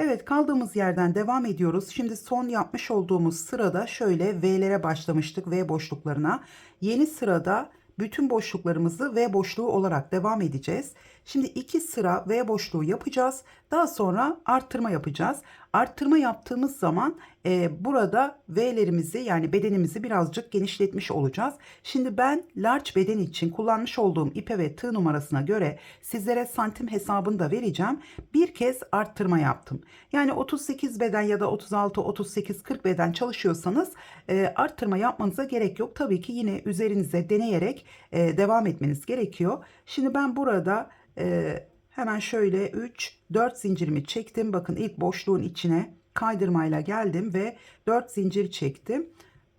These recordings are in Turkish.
Evet, kaldığımız yerden devam ediyoruz. Şimdi son yapmış olduğumuz sırada şöyle V'lere başlamıştık, V boşluklarına. Yeni sırada bütün boşluklarımızı V boşluğu olarak devam edeceğiz. Şimdi 2 sıra V boşluğu yapacağız. Daha sonra arttırma yapacağız. Arttırma yaptığımız zaman burada V'lerimizi yani bedenimizi birazcık genişletmiş olacağız. Şimdi ben large beden için kullanmış olduğum ipe ve tığ numarasına göre sizlere santim hesabını da vereceğim. Bir kez arttırma yaptım. Yani 38 beden ya da 36, 38, 40 beden çalışıyorsanız arttırma yapmanıza gerek yok. Tabii ki yine üzerinize deneyerek devam etmeniz gerekiyor. Şimdi ben burada hemen şöyle 3, 4 zincirimi çektim. Bakın ilk boşluğun içine kaydırmayla geldim ve 4 zincir çektim.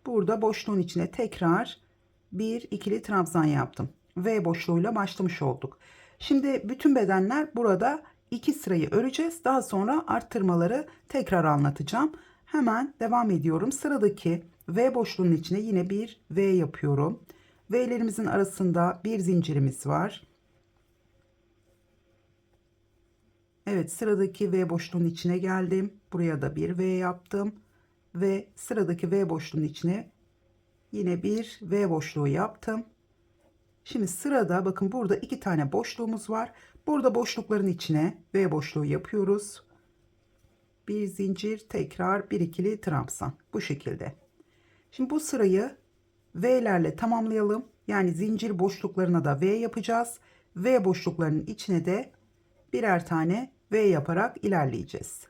Burada boşluğun içine tekrar bir ikili trabzan yaptım. V boşluğuyla başlamış olduk. Şimdi bütün bedenler burada 2 sırayı öreceğiz. Daha sonra arttırmaları tekrar anlatacağım. Hemen devam ediyorum. Sıradaki V boşluğunun içine yine bir V yapıyorum. V'lerimizin arasında bir zincirimiz var. Evet, sıradaki V boşluğunun içine geldim. Buraya da bir V yaptım. Ve sıradaki V boşluğunun içine yine bir V boşluğu yaptım. Şimdi sırada bakın burada 2 tane boşluğumuz var. Burada boşlukların içine V boşluğu yapıyoruz. Bir zincir, tekrar bir ikili trabzan. Bu şekilde. Şimdi bu sırayı V'lerle tamamlayalım. Yani zincir boşluklarına da V yapacağız. V boşluklarının içine de birer tane V yaparak ilerleyeceğiz.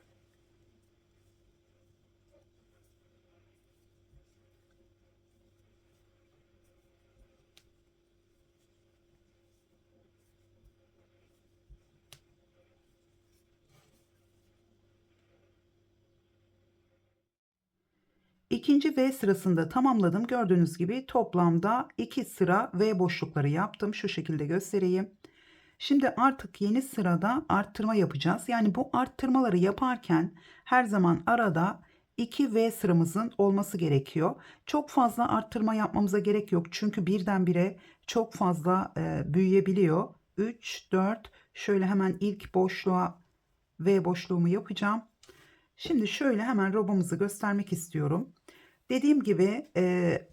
İkinci V sırasında tamamladım. Gördüğünüz gibi toplamda 2 sıra V boşlukları yaptım. Şu şekilde göstereyim. Şimdi artık yeni sırada arttırma yapacağız. Yani bu arttırmaları yaparken her zaman arada 2 V sıramızın olması gerekiyor. Çok fazla arttırma yapmamıza gerek yok. Çünkü birdenbire çok fazla büyüyebiliyor. 3, 4, şöyle hemen ilk boşluğa V boşluğumu yapacağım. Şimdi şöyle hemen robamızı göstermek istiyorum. Dediğim gibi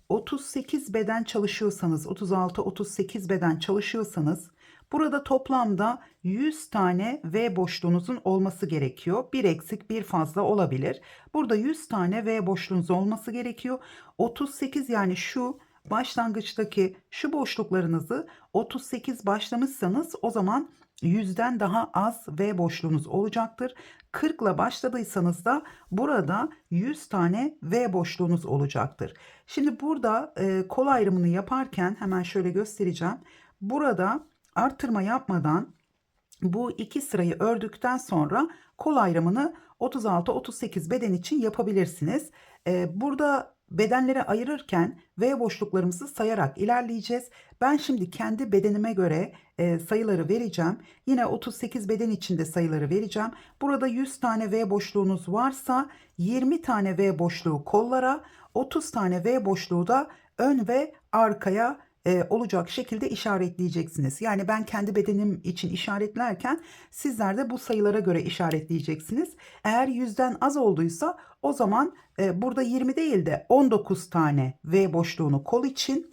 38 beden çalışıyorsanız, 36-38 beden çalışıyorsanız burada toplamda 100 tane V boşluğunuzun olması gerekiyor. Bir eksik bir fazla olabilir. Burada 100 tane V boşluğunuz olması gerekiyor. 38 yani şu başlangıçtaki şu boşluklarınızı 38 başlamışsanız o zaman 100'den daha az V boşluğunuz olacaktır. 40 ile başladıysanız da burada 100 tane V boşluğunuz olacaktır. Şimdi burada kol ayrımını yaparken hemen şöyle göstereceğim. Burada artırma yapmadan bu iki sırayı ördükten sonra kol ayrımını 36-38 beden için yapabilirsiniz. Burada bedenleri ayırırken V boşluklarımızı sayarak ilerleyeceğiz. Ben şimdi kendi bedenime göre sayıları vereceğim. Yine 38 beden içinde sayıları vereceğim. Burada 100 tane V boşluğunuz varsa 20 tane V boşluğu kollara, 30 tane V boşluğu da ön ve arkaya olacak şekilde işaretleyeceksiniz. Yani ben kendi bedenim için işaretlerken sizler de bu sayılara göre işaretleyeceksiniz. Eğer 100'den az olduysa o zaman burada 20 değil de 19 tane V boşluğunu kol için,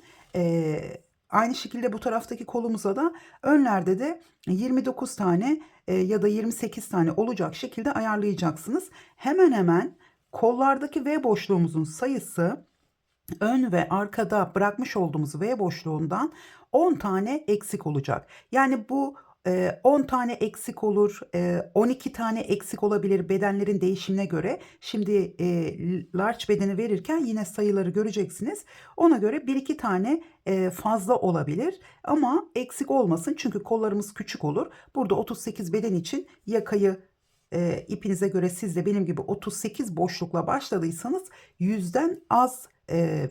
aynı şekilde bu taraftaki kolumuza da önlerde de 29 tane ya da 28 tane olacak şekilde ayarlayacaksınız. Hemen hemen kollardaki V boşluğumuzun sayısı ön ve arkada bırakmış olduğumuz V boşluğundan 10 tane eksik olacak. Yani bu 10 tane eksik olur, 12 tane eksik olabilir bedenlerin değişimine göre. Şimdi large bedeni verirken yine sayıları göreceksiniz. Ona göre 1-2 tane fazla olabilir ama eksik olmasın çünkü kollarımız küçük olur. Burada 38 beden için yakayı ipinize göre siz de benim gibi 38 boşlukla başladıysanız 100'den az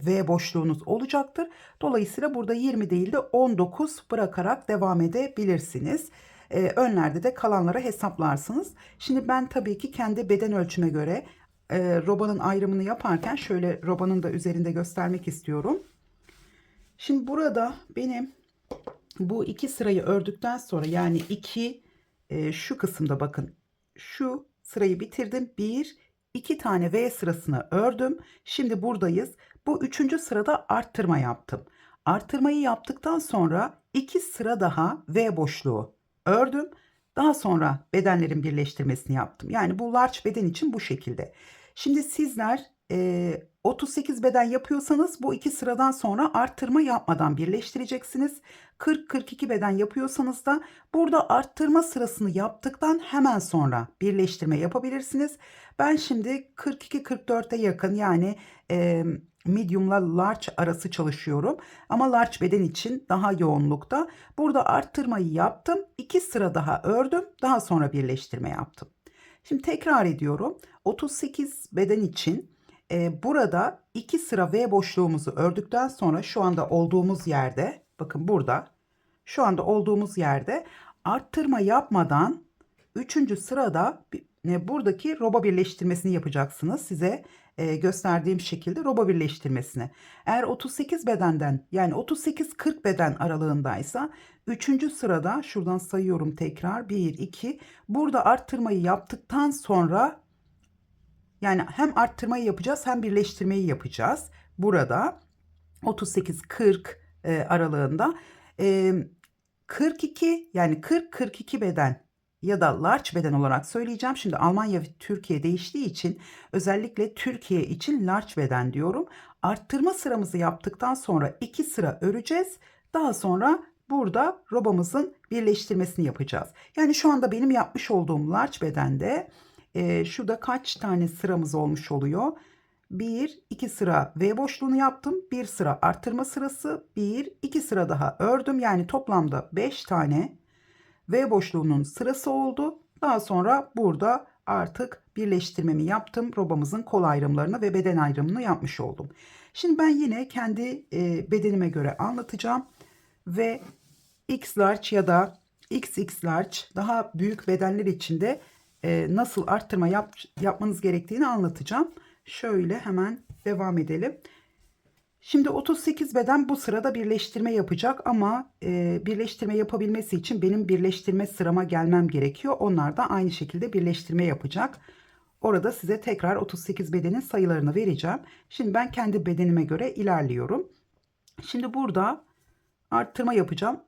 V boşluğunuz olacaktır. Dolayısıyla burada 20 değil de 19 bırakarak devam edebilirsiniz. Önlerde de kalanlara hesaplarsınız. Şimdi ben tabii ki kendi beden ölçüme göre robanın ayrımını yaparken şöyle robanın da üzerinde göstermek istiyorum. Şimdi burada benim bu iki sırayı ördükten sonra yani iki şu kısımda bakın şu sırayı bitirdim. 1, 2 tane V sırasını ördüm. Şimdi buradayız. Bu üçüncü sırada arttırma yaptım. Arttırmayı yaptıktan sonra 2 sıra daha V boşluğu ördüm. Daha sonra bedenlerin birleştirmesini yaptım. Yani bu large beden için bu şekilde. Şimdi sizler 38 beden yapıyorsanız bu 2 sıradan sonra arttırma yapmadan birleştireceksiniz. 40-42 beden yapıyorsanız da burada arttırma sırasını yaptıktan hemen sonra birleştirme yapabilirsiniz. Ben şimdi 42-44'e yakın yani medium'la large arası çalışıyorum. Ama large beden için daha yoğunlukta. Burada arttırmayı yaptım. 2 sıra daha ördüm. Daha sonra birleştirme yaptım. Şimdi tekrar ediyorum. 38 beden için burada 2 sıra V boşluğumuzu ördükten sonra şu anda olduğumuz yerde, bakın burada, şu anda olduğumuz yerde arttırma yapmadan 3. sırada buradaki roba birleştirmesini yapacaksınız. Size gösterdiğim şekilde roba birleştirmesini. Eğer 38 bedenden yani 38-40 beden aralığındaysa 3. sırada şuradan sayıyorum tekrar 1, 2, burada arttırmayı yaptıktan sonra yani hem arttırmayı yapacağız hem birleştirmeyi yapacağız. Burada 38-40 aralığında 42 yani 40-42 beden ya da large beden olarak söyleyeceğim. Şimdi Almanya ve Türkiye değiştiği için özellikle Türkiye için large beden diyorum. Arttırma sıramızı yaptıktan sonra 2 sıra öreceğiz. Daha sonra burada robamızın birleştirmesini yapacağız. Yani şu anda benim yapmış olduğum large bedende şurada kaç tane sıramız olmuş oluyor? 1, 2 sıra V boşluğunu yaptım. 1 sıra arttırma sırası. 1, 2 sıra daha ördüm. Yani toplamda 5 tane V boşluğunun sırası oldu. Daha sonra burada artık birleştirmemi yaptım. Robamızın kol ayrımlarını ve beden ayrımını yapmış oldum. Şimdi ben yine kendi bedenime göre anlatacağım. Ve X large ya da XX large daha büyük bedenler için de nasıl arttırma yapmanız gerektiğini anlatacağım. Şöyle hemen devam edelim. Şimdi 38 beden bu sırada birleştirme yapacak ama birleştirme yapabilmesi için benim birleştirme sırama gelmem gerekiyor. Onlar da aynı şekilde birleştirme yapacak. Orada size tekrar 38 bedenin sayılarını vereceğim. Şimdi ben kendi bedenime göre ilerliyorum. Şimdi burada arttırma yapacağım.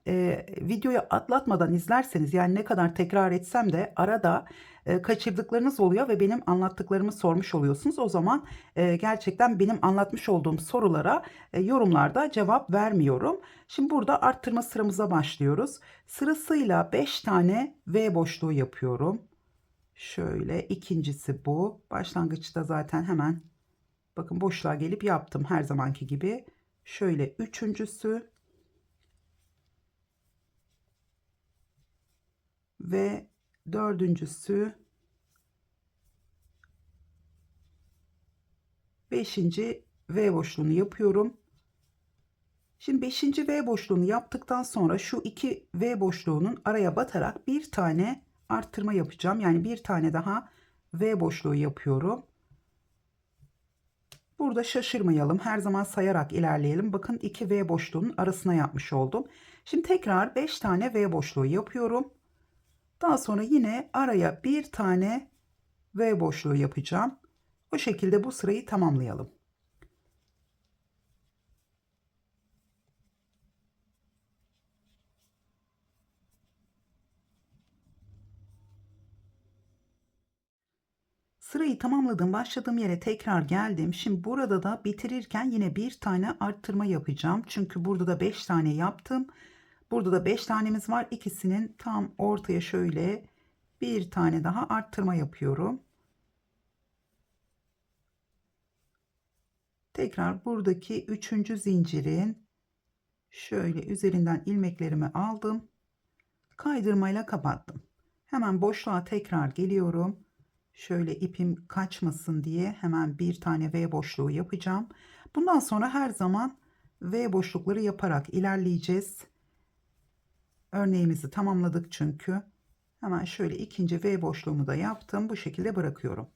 Videoyu atlatmadan izlerseniz yani ne kadar tekrar etsem de arada kaçırdıklarınız oluyor ve benim anlattıklarımı sormuş oluyorsunuz. O zaman gerçekten benim anlatmış olduğum sorulara yorumlarda cevap vermiyorum. Şimdi burada arttırma sıramıza başlıyoruz. Sırasıyla 5 tane V boşluğu yapıyorum. Şöyle ikincisi bu. Başlangıçta zaten hemen bakın boşluğa gelip yaptım her zamanki gibi. Şöyle üçüncüsü. Ve dördüncüsü, beşinci V boşluğunu yapıyorum. Şimdi beşinci V boşluğunu yaptıktan sonra şu iki V boşluğunun araya batarak bir tane arttırma yapacağım. Yani bir tane daha V boşluğu yapıyorum. Burada şaşırmayalım. Her zaman sayarak ilerleyelim. Bakın 2 V boşluğunun arasına yapmış oldum. Şimdi tekrar 5 tane V boşluğu yapıyorum. Daha sonra yine araya bir tane V boşluğu yapacağım. O şekilde bu sırayı tamamlayalım. Sırayı tamamladım. Başladığım yere tekrar geldim. Şimdi burada da bitirirken yine bir tane arttırma yapacağım. Çünkü burada da 5 tane yaptım. Burada da 5 tanemiz var. İkisinin tam ortaya şöyle bir tane daha arttırma yapıyorum. Tekrar buradaki 3. zincirin şöyle üzerinden ilmeklerimi aldım. Kaydırmayla kapattım. Hemen boşluğa tekrar geliyorum. Şöyle ipim kaçmasın diye hemen bir tane V boşluğu yapacağım. Bundan sonra her zaman V boşlukları yaparak ilerleyeceğiz. Örneğimizi tamamladık çünkü. Hemen şöyle ikinci V boşluğumu da yaptım. Bu şekilde bırakıyorum.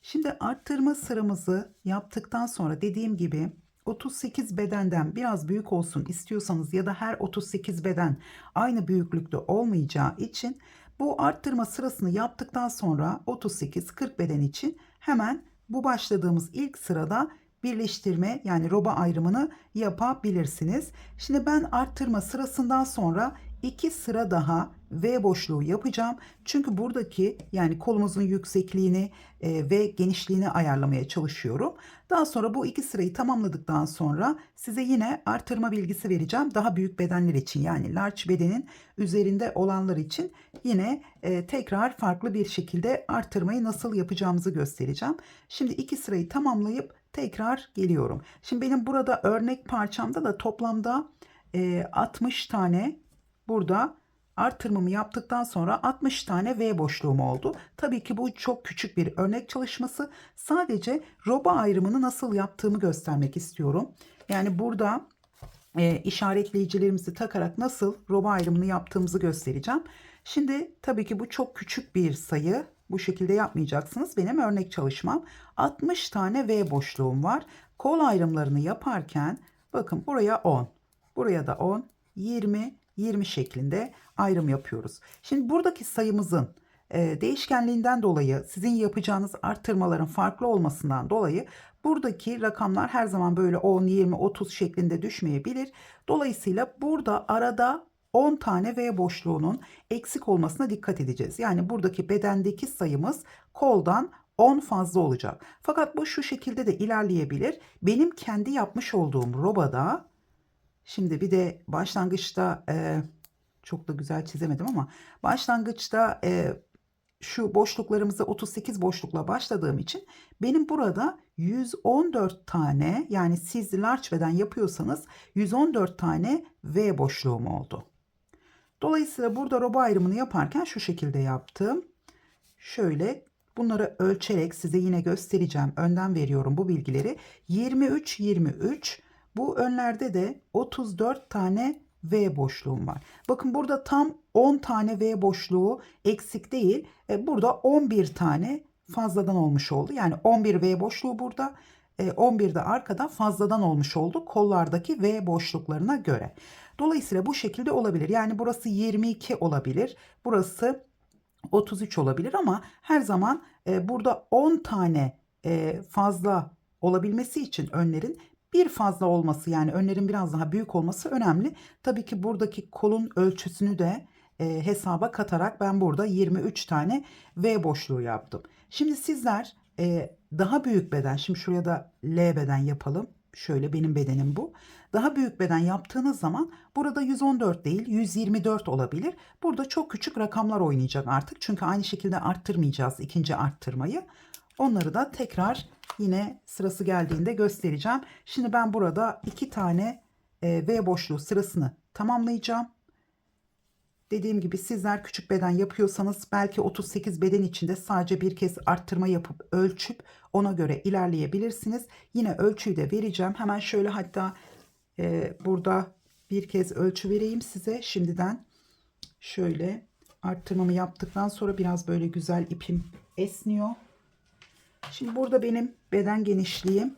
Şimdi arttırma sıramızı yaptıktan sonra dediğim gibi 38 bedenden biraz büyük olsun istiyorsanız ya da her 38 beden aynı büyüklükte olmayacağı için Bu arttırma sırasını yaptıktan sonra 38-40 beden için hemen bu başladığımız ilk sırada birleştirme yani roba ayrımını yapabilirsiniz. Şimdi ben arttırma sırasından sonra 2 sıra daha V boşluğu yapacağım. Çünkü buradaki yani kolumuzun yüksekliğini ve genişliğini ayarlamaya çalışıyorum. Daha sonra bu 2 sırayı tamamladıktan sonra size yine artırma bilgisi vereceğim. Daha büyük bedenler için yani large bedenin üzerinde olanlar için yine tekrar farklı bir şekilde artırmayı nasıl yapacağımızı göstereceğim. Şimdi 2 sırayı tamamlayıp tekrar geliyorum. Şimdi benim burada örnek parçamda da toplamda 60 tane burada artırmamı yaptıktan sonra 60 tane V boşluğum oldu. Tabii ki bu çok küçük bir örnek çalışması. Sadece roba ayrımını nasıl yaptığımı göstermek istiyorum. Yani burada işaretleyicilerimizi takarak nasıl roba ayrımını yaptığımızı göstereceğim. Şimdi tabii ki bu çok küçük bir sayı. Bu şekilde yapmayacaksınız. Benim örnek çalışmam. 60 tane V boşluğum var. Kol ayrımlarını yaparken bakın buraya 10, buraya da 10, 20, 20 şeklinde ayrım yapıyoruz. Şimdi buradaki sayımızın değişkenliğinden dolayı sizin yapacağınız arttırmaların farklı olmasından dolayı buradaki rakamlar her zaman böyle 10, 20, 30 şeklinde düşmeyebilir. Dolayısıyla burada arada 10 tane V boşluğunun eksik olmasına dikkat edeceğiz. Yani buradaki bedendeki sayımız koldan 10 fazla olacak. Fakat bu şu şekilde de ilerleyebilir. Benim kendi yapmış olduğum robada şimdi bir de başlangıçta çok da güzel çizemedim ama başlangıçta şu boşluklarımızı 38 boşlukla başladığım için benim burada 114 tane yani siz large beden yapıyorsanız 114 tane V boşluğum oldu. Dolayısıyla burada roba ayrımını yaparken şu şekilde yaptım. Şöyle bunları ölçerek size yine göstereceğim. Önden veriyorum bu bilgileri. 23, 23. Bu önlerde de 34 tane V boşluğum var. Bakın burada tam 10 tane V boşluğu eksik değil. Burada 11 tane fazladan olmuş oldu. Yani 11 V boşluğu burada. 11 de arkada fazladan olmuş oldu kollardaki V boşluklarına göre. Dolayısıyla bu şekilde olabilir. Yani burası 22 olabilir. Burası 33 olabilir ama her zaman burada 10 tane fazla olabilmesi için önlerin bir fazla olması yani önlerin biraz daha büyük olması önemli. Tabii ki buradaki kolun ölçüsünü de hesaba katarak ben burada 23 tane V boşluğu yaptım. Şimdi sizler daha büyük beden, şimdi şuraya da L beden yapalım. Şöyle benim bedenim bu. Daha büyük beden yaptığınız zaman burada 114 değil 124 olabilir. Burada çok küçük rakamlar oynayacak artık. Çünkü aynı şekilde arttırmayacağız ikinci arttırmayı. Onları da tekrar yine sırası geldiğinde göstereceğim. Şimdi ben burada 2 tane V boşluğu sırasını tamamlayacağım. Dediğim gibi sizler küçük beden yapıyorsanız belki 38 beden içinde sadece bir kez arttırma yapıp ölçüp ona göre ilerleyebilirsiniz. Yine ölçüyü de vereceğim. Hemen şöyle hatta burada bir kez ölçü vereyim size şimdiden. Şöyle arttırmamı yaptıktan sonra biraz böyle güzel ipim esniyor. Şimdi burada benim beden genişliğim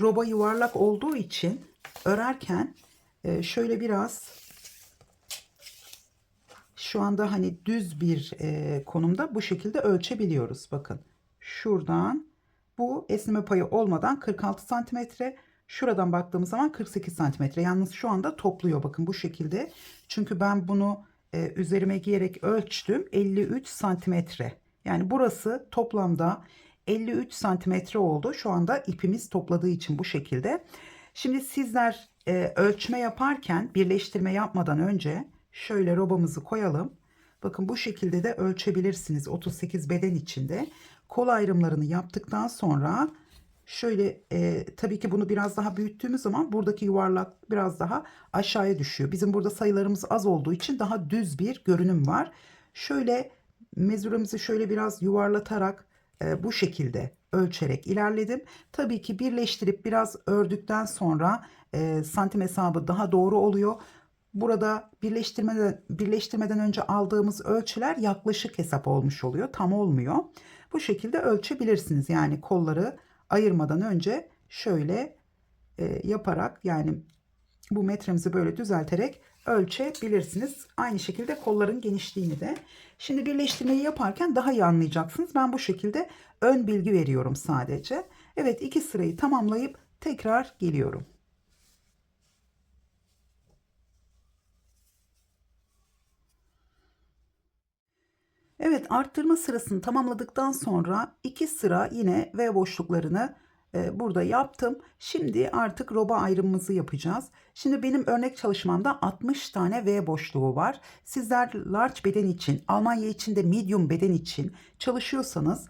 roba yuvarlak olduğu için örerken şöyle biraz şu anda hani düz bir konumda bu şekilde ölçebiliyoruz. Bakın şuradan bu esneme payı olmadan 46 santimetre. Şuradan baktığımız zaman 48 santimetre. Yalnız şu anda topluyor bakın bu şekilde. Çünkü ben bunu üzerime giyerek ölçtüm 53 santimetre. Yani burası toplamda 53 santimetre oldu. Şu anda ipimiz topladığı için bu şekilde. Şimdi sizler ölçme yaparken birleştirme yapmadan önce şöyle robamızı koyalım. Bakın bu şekilde de ölçebilirsiniz 38 beden içinde. Kol ayrımlarını yaptıktan sonra şöyle tabii ki bunu biraz daha büyüttüğümüz zaman buradaki yuvarlak biraz daha aşağıya düşüyor. Bizim burada sayılarımız az olduğu için daha düz bir görünüm var. Şöyle mezuremizi şöyle biraz yuvarlatarak bu şekilde ölçerek ilerledim. Tabii ki birleştirip biraz ördükten sonra santim hesabı daha doğru oluyor. Burada birleştirmeden önce aldığımız ölçüler yaklaşık hesap olmuş oluyor. Tam olmuyor. Bu şekilde ölçebilirsiniz. Yani kolları ayırmadan önce şöyle yaparak yani bu metremizi böyle düzelterek ölçebilirsiniz. Aynı şekilde kolların genişliğini de. Şimdi birleştirmeyi yaparken daha iyi anlayacaksınız. Ben bu şekilde ön bilgi veriyorum sadece. Evet, 2 sırayı tamamlayıp tekrar geliyorum. Evet, arttırma sırasını tamamladıktan sonra 2 sıra yine V boşluklarını burada yaptım. Şimdi artık roba ayrımımızı yapacağız. Şimdi benim örnek çalışmamda 60 tane V boşluğu var. Sizler large beden için, Almanya için de medium beden için çalışıyorsanız,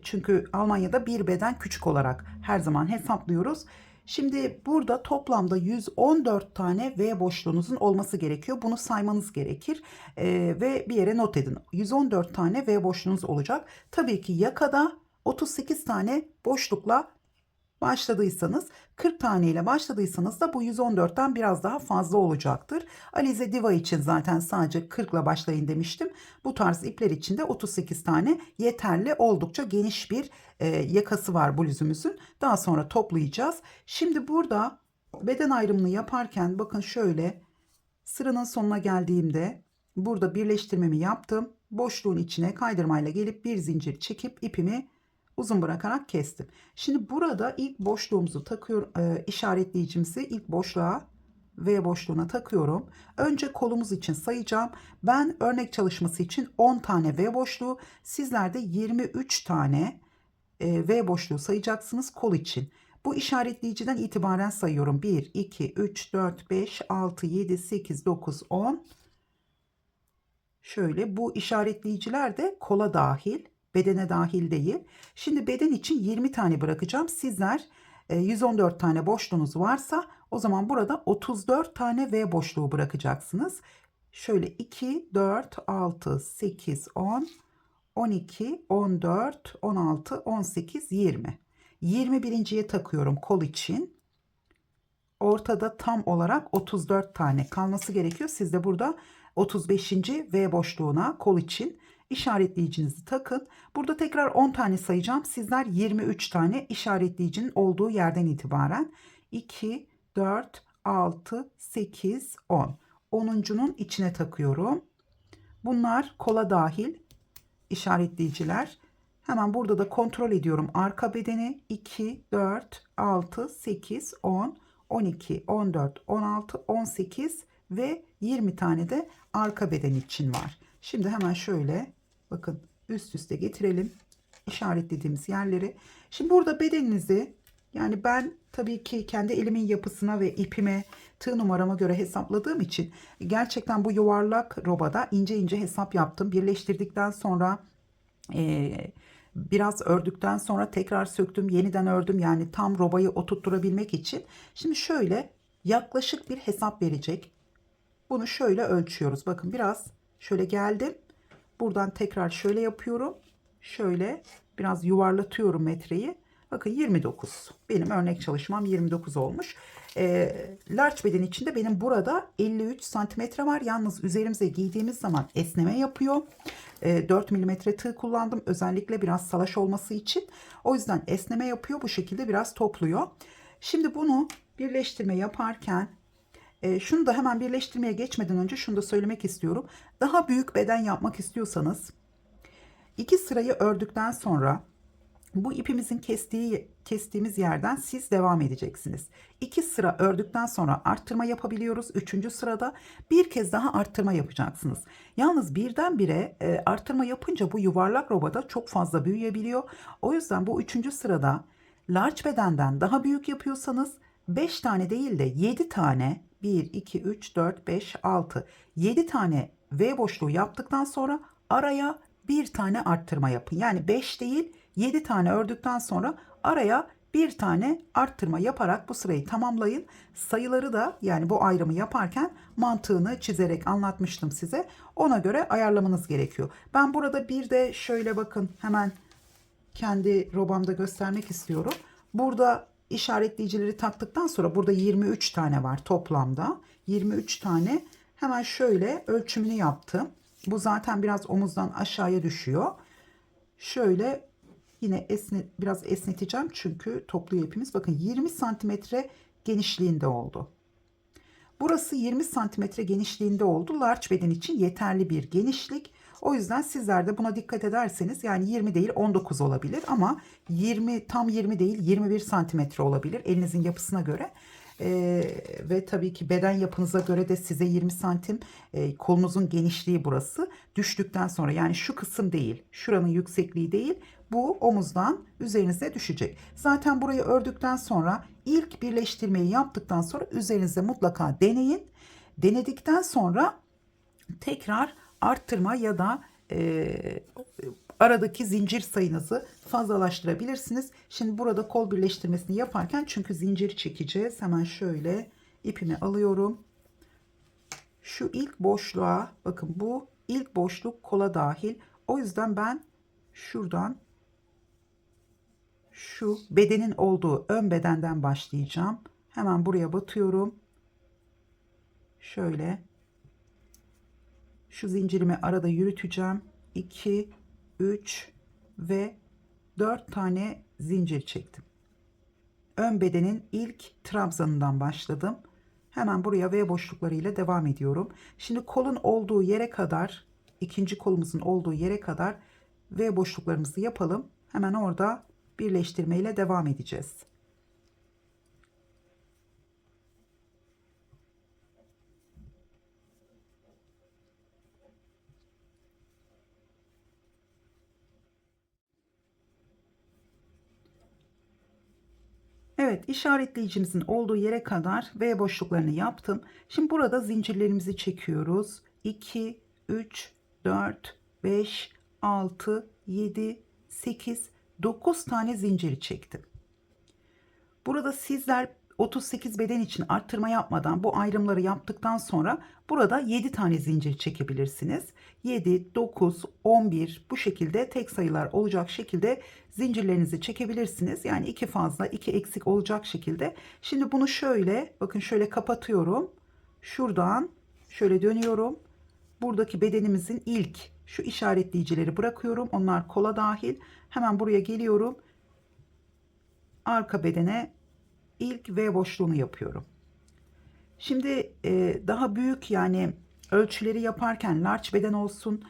çünkü Almanya'da bir beden küçük olarak her zaman hesaplıyoruz. Şimdi burada toplamda 114 tane V boşluğunuzun olması gerekiyor. Bunu saymanız gerekir. Ve bir yere not edin. 114 tane V boşluğunuz olacak. Tabii ki yakada 38 tane boşlukla başladıysanız, 40 tane ile başladıysanız da bu 114'ten biraz daha fazla olacaktır. Alize Diva için zaten sadece 40 ile başlayın demiştim. Bu tarz ipler için de 38 tane yeterli. Oldukça geniş bir yakası var bluzumuzun. Daha sonra toplayacağız. Şimdi burada beden ayrımını yaparken bakın şöyle sıranın sonuna geldiğimde burada birleştirmemi yaptım. Boşluğun içine kaydırmayla gelip bir zincir çekip ipimi uzun bırakarak kestim. Şimdi burada ilk boşluğumuzu takıyorum, işaretleyicimizi ilk boşluğa V boşluğuna takıyorum. Önce kolumuz için sayacağım. Ben örnek çalışması için 10 tane V boşluğu, sizler de 23 tane V boşluğu sayacaksınız kol için. Bu işaretleyiciden itibaren sayıyorum. 1, 2, 3, 4, 5, 6, 7, 8, 9, 10. Şöyle bu işaretleyiciler de kola dahil, bedene dahil değil. Şimdi beden için 20 tane bırakacağım. Sizler 114 tane boşluğunuz varsa o zaman burada 34 tane V boşluğu bırakacaksınız. Şöyle 2, 4, 6, 8, 10, 12, 14, 16, 18, 20. 21.'ye takıyorum kol için. Ortada tam olarak 34 tane kalması gerekiyor. Siz de burada 35. V boşluğuna kol için işaretleyicinizi takın. Burada tekrar 10 tane sayacağım. Sizler 23 tane işaretleyicinin olduğu yerden itibaren 2, 4, 6, 8, 10. 10'uncunun içine takıyorum. Bunlar kola dahil işaretleyiciler. Hemen burada da kontrol ediyorum. Arka bedeni 2, 4, 6, 8, 10, 12, 14, 16, 18 ve 20 tane de arka beden için var. Şimdi hemen şöyle bakın üst üste getirelim işaretlediğimiz yerleri. Şimdi burada bedeninizi, yani ben tabii ki kendi elimin yapısına ve ipime, tığ numarama göre hesapladığım için gerçekten bu yuvarlak robada ince ince hesap yaptım. Birleştirdikten sonra biraz ördükten sonra tekrar söktüm, yeniden ördüm. Yani tam robayı oturtturabilmek için. Şimdi şöyle yaklaşık bir hesap verecek. Bunu şöyle ölçüyoruz. Bakın biraz şöyle geldim. Buradan tekrar şöyle yapıyorum. Şöyle biraz yuvarlatıyorum metreyi. Bakın 29. Benim örnek çalışmam 29 olmuş. Large beden içinde benim burada 53 santimetre var. Yalnız üzerimize giydiğimiz zaman esneme yapıyor. 4 milimetre tığ kullandım. Özellikle biraz salaş olması için. O yüzden esneme yapıyor. Bu şekilde biraz topluyor. Şimdi bunu birleştirme yaparken şunu da hemen birleştirmeye geçmeden önce şunu da söylemek istiyorum. Daha büyük beden yapmak istiyorsanız 2 sırayı ördükten sonra bu ipimizin kestiğimiz yerden siz devam edeceksiniz. 2 sıra ördükten sonra arttırma yapabiliyoruz. 3. sırada bir kez daha arttırma yapacaksınız. Yalnız birdenbire arttırma yapınca bu yuvarlak robada çok fazla büyüyebiliyor. O yüzden bu 3. sırada large bedenden daha büyük yapıyorsanız 5 tane değil de 7 tane, 1, 2, 3, 4, 5, 6, 7 tane V boşluğu yaptıktan sonra araya bir tane arttırma yapın. Yani 5 değil 7 tane ördükten sonra araya bir tane arttırma yaparak bu sırayı tamamlayın. Sayıları da, yani bu ayrımı yaparken mantığını çizerek anlatmıştım size. Ona göre ayarlamanız gerekiyor. Ben burada bir de şöyle bakın hemen kendi robamda göstermek istiyorum. Burada işaretleyicileri taktıktan sonra burada 23 tane var toplamda. 23 tane hemen şöyle ölçümünü yaptım. Bu zaten biraz omuzdan aşağıya düşüyor. Şöyle yine biraz esneteceğim çünkü topluyor ipimiz. Bakın 20 santimetre genişliğinde oldu. Burası 20 santimetre genişliğinde oldu. Large beden için yeterli bir genişlik. O yüzden sizler de buna dikkat ederseniz, yani 20 değil 19 olabilir ama 20, tam 20 değil 21 santimetre olabilir elinizin yapısına göre. Ve tabii ki beden yapınıza göre de size 20 santim, kolunuzun genişliği burası. Düştükten sonra, yani şu kısım değil, şuranın yüksekliği değil, bu omuzdan üzerinize düşecek. Zaten burayı ördükten sonra, ilk birleştirmeyi yaptıktan sonra üzerinize mutlaka deneyin. Denedikten sonra tekrar arttırma ya da aradaki zincir sayınızı fazlalaştırabilirsiniz. Şimdi burada kol birleştirmesini yaparken, çünkü zinciri çekeceğiz. Hemen şöyle ipimi alıyorum. Şu ilk boşluğa bakın, bu ilk boşluk kola dahil. O yüzden ben şuradan, şu bedenin olduğu ön bedenden başlayacağım. Hemen buraya batıyorum. Şöyle şu zincirimi arada yürüteceğim. 2, 3 ve 4 tane zincir çektim. Ön bedenin ilk trabzanından başladım. Hemen buraya V boşluklarıyla devam ediyorum. Şimdi kolun olduğu yere kadar, ikinci kolumuzun olduğu yere kadar V boşluklarımızı yapalım. Hemen orada birleştirmeyle devam edeceğiz. Evet, işaretleyicimizin olduğu yere kadar V boşluklarını yaptım. Şimdi burada zincirlerimizi çekiyoruz. 2, 3, 4, 5, 6, 7, 8, 9 tane zinciri çektim. Burada sizler 38 beden için arttırma yapmadan bu ayrımları yaptıktan sonra burada 7 tane zincir çekebilirsiniz. 7, 9, 11 bu şekilde tek sayılar olacak şekilde zincirlerinizi çekebilirsiniz. Yani 2 fazla 2 eksik olacak şekilde. Şimdi bunu şöyle, bakın şöyle kapatıyorum. Şuradan şöyle dönüyorum. Buradaki bedenimizin ilk şu işaretleyicileri bırakıyorum. Onlar kola dahil. Hemen buraya geliyorum. Arka bedene ilk V boşluğunu yapıyorum. Şimdi daha büyük, yani ölçüleri yaparken large beden olsun,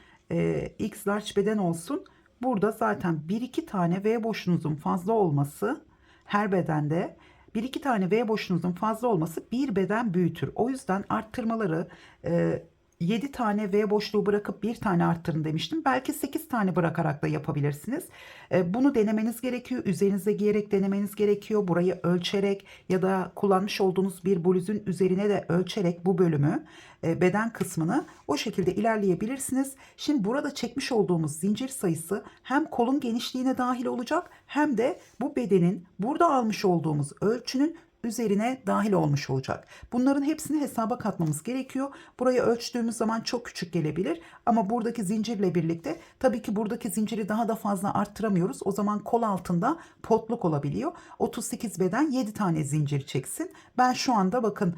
X large beden olsun, burada zaten 1-2 tane V boşluğunuzun fazla olması, her bedende 1-2 tane V boşluğunuzun fazla olması bir beden büyütür. O yüzden arttırmaları 7 tane V boşluğu bırakıp bir tane arttırın demiştim. Belki 8 tane bırakarak da yapabilirsiniz. Bunu denemeniz gerekiyor. Üzerinize giyerek denemeniz gerekiyor. Burayı ölçerek ya da kullanmış olduğunuz bir bluzun üzerine de ölçerek bu bölümü, beden kısmını o şekilde ilerleyebilirsiniz. Şimdi burada çekmiş olduğumuz zincir sayısı hem kolun genişliğine dahil olacak, hem de bu bedenin burada almış olduğumuz ölçünün üzerine dahil olmuş olacak. Bunların hepsini hesaba katmamız gerekiyor. Burayı ölçtüğümüz zaman çok küçük gelebilir ama buradaki zincirle birlikte, tabii ki buradaki zinciri daha da fazla arttıramıyoruz. O zaman kol altında potluk olabiliyor. 38 beden 7 tane zincir çeksin. Ben şu anda bakın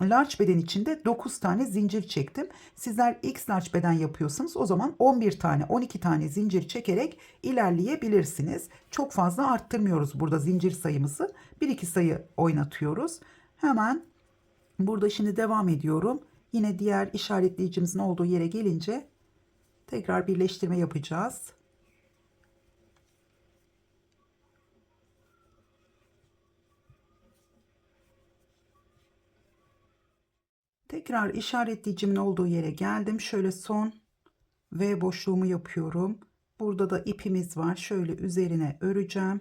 large beden içinde 9 tane zincir çektim. Sizler X large beden yapıyorsanız o zaman 11 tane 12 tane zincir çekerek ilerleyebilirsiniz. Çok fazla arttırmıyoruz burada zincir sayımızı. 1-2 sayı oynatıyoruz. Hemen burada şimdi devam ediyorum. Yine diğer işaretleyicimizin olduğu yere gelince tekrar birleştirme yapacağız. Tekrar işaretleyicimin olduğu yere geldim. Şöyle son V boşluğumu yapıyorum. Burada da ipimiz var. Şöyle üzerine öreceğim.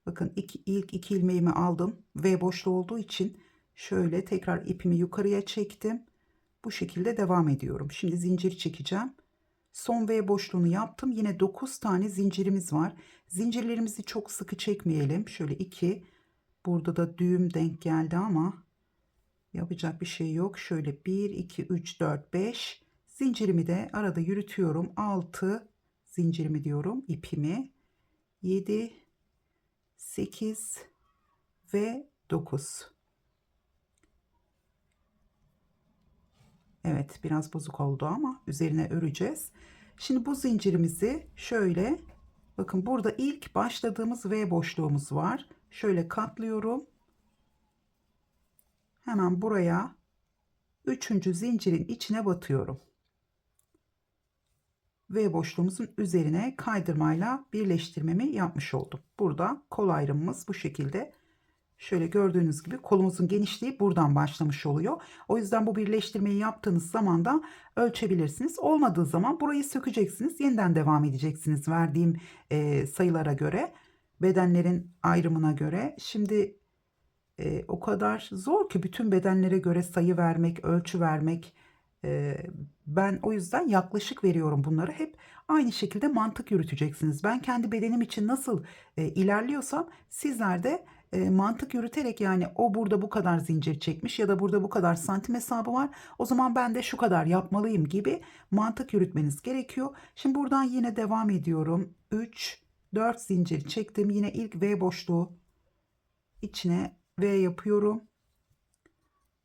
Bakın ilk iki ilmeğimi aldım. V boşluğu olduğu için şöyle tekrar ipimi yukarıya çektim. Bu şekilde devam ediyorum. Şimdi zincir çekeceğim. Son V boşluğunu yaptım. Yine 9 tane zincirimiz var. Zincirlerimizi çok sıkı çekmeyelim. Şöyle 2. Burada da düğüm denk geldi ama yapacak bir şey yok. Şöyle 1, 2, 3, 4, 5. Zincirimi de arada yürütüyorum. 6 zincirimi diyorum, ipimi. 7, 8 ve 9. Evet, biraz bozuk oldu ama üzerine öreceğiz. Şimdi bu zincirimizi şöyle, bakın burada ilk başladığımız V boşluğumuz var. Şöyle katlıyorum. Hemen buraya üçüncü zincirin içine batıyorum. V boşluğumuzun üzerine kaydırmayla birleştirmemi yapmış oldum. Burada kol ayrımımız bu şekilde. Şöyle gördüğünüz gibi kolumuzun genişliği buradan başlamış oluyor. O yüzden bu birleştirmeyi yaptığınız zaman da ölçebilirsiniz. Olmadığı zaman burayı sökeceksiniz. Yeniden devam edeceksiniz verdiğim sayılara göre, bedenlerin ayrımına göre. Şimdi o kadar zor ki bütün bedenlere göre sayı vermek, ölçü vermek. Ben o yüzden yaklaşık veriyorum bunları. Hep aynı şekilde mantık yürüteceksiniz. Ben kendi bedenim için nasıl ilerliyorsam sizler de mantık yürüterek, yani o burada bu kadar zincir çekmiş ya da burada bu kadar santim hesabı var, o zaman ben de şu kadar yapmalıyım gibi mantık yürütmeniz gerekiyor. Şimdi buradan yine devam ediyorum. 3 4 zincir çektim. Yine ilk V boşluğu içine V yapıyorum.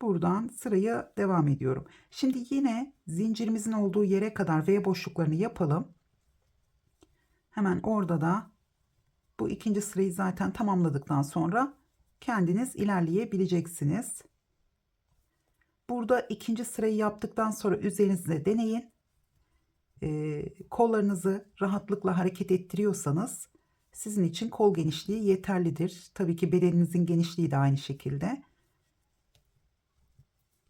Buradan sırayı devam ediyorum. Şimdi yine zincirimizin olduğu yere kadar V boşluklarını yapalım. Hemen orada da bu ikinci sırayı zaten tamamladıktan sonra kendiniz ilerleyebileceksiniz. Burada ikinci sırayı yaptıktan sonra üzerinizde deneyin. Kollarınızı rahatlıkla hareket ettiriyorsanız sizin için kol genişliği yeterlidir. Tabii ki bedeninizin genişliği de aynı şekilde.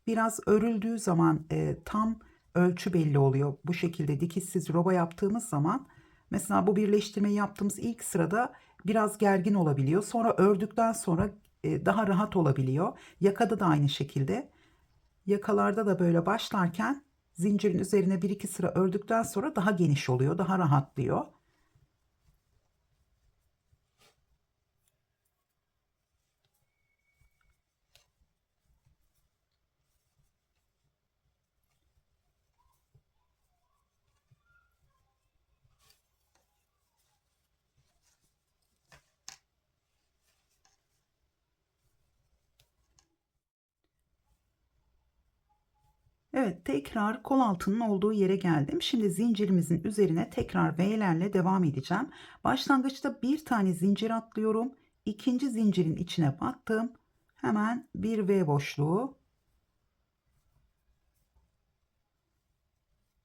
Biraz örüldüğü zaman tam ölçü belli oluyor. Bu şekilde dikişsiz roba yaptığımız zaman, mesela bu birleştirmeyi yaptığımız ilk sırada biraz gergin olabiliyor. Sonra ördükten sonra daha rahat olabiliyor. Yakada da aynı şekilde. Yakalarda da böyle başlarken zincirin üzerine bir iki sıra ördükten sonra daha geniş oluyor, daha rahatlıyor. Evet, tekrar kol altının olduğu yere geldim. Şimdi zincirimizin üzerine tekrar V'lerle devam edeceğim. Başlangıçta bir tane zincir atlıyorum. İkinci zincirin içine battım. Hemen bir V boşluğu.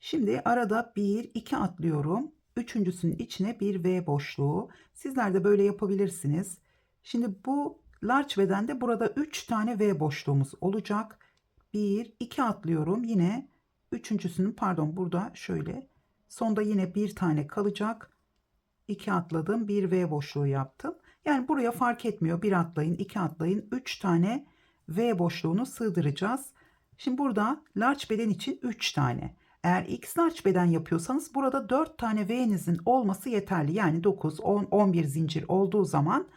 Şimdi arada bir iki atlıyorum. Üçüncüsünün içine bir V boşluğu. Sizler de böyle yapabilirsiniz. Şimdi bu large bedende burada 3 tane V boşluğumuz olacak. 1 2 atlıyorum. Yine üçüncüsünün, pardon, burada şöyle sonda yine bir tane kalacak. 2 atladım, bir V boşluğu yaptım. Yani buraya fark etmiyor. Bir atlayın, iki atlayın. 3 tane V boşluğunu sığdıracağız. Şimdi burada large beden için 3 tane. Eğer X large beden yapıyorsanız burada 4 tane V'nizin olması yeterli. Yani 9, 10, 11 zincir olduğu zaman